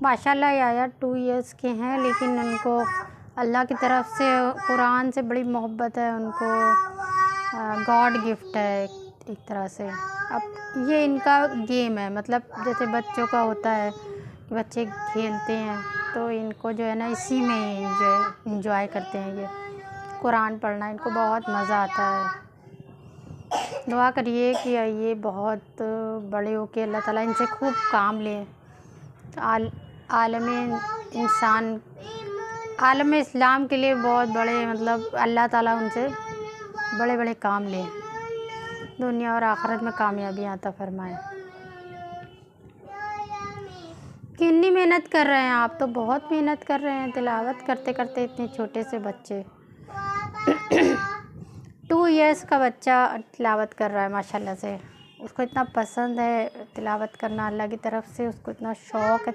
माशाल्लाह याया 2 इयर्स के हैं, लेकिन उनको अल्लाह की तरफ से कुरान से बड़ी मोहब्बत है उनको। गॉड गिफ्ट है एक तरह से। अब ये इनका गेम है, मतलब जैसे बच्चों का होता है कि बच्चे खेलते हैं, तो इनको जो है ना इसी में ही इंजॉय करते हैं। ये कुरान पढ़ना इनको बहुत मज़ा आता है। दुआ करिए कि ये बहुत बड़े होके अल्लाह ताला इनसे खूब काम ले। आलम इस्लाम के लिए बहुत बड़े, मतलब अल्लाह ताला उनसे बड़े बड़े काम ले, दुनिया और आखिरत में कामयाबी अता फरमाए। कितनी मेहनत कर रहे हैं आप? तो बहुत मेहनत कर रहे हैं तिलावत करते करते, इतने छोटे से बच्चे। 2 इयर्स का बच्चा तिलावत कर रहा है माशाल्लाह से। उसको इतना पसंद है तिलावत करना, अल्लाह की तरफ से उसको इतना शौक़ है।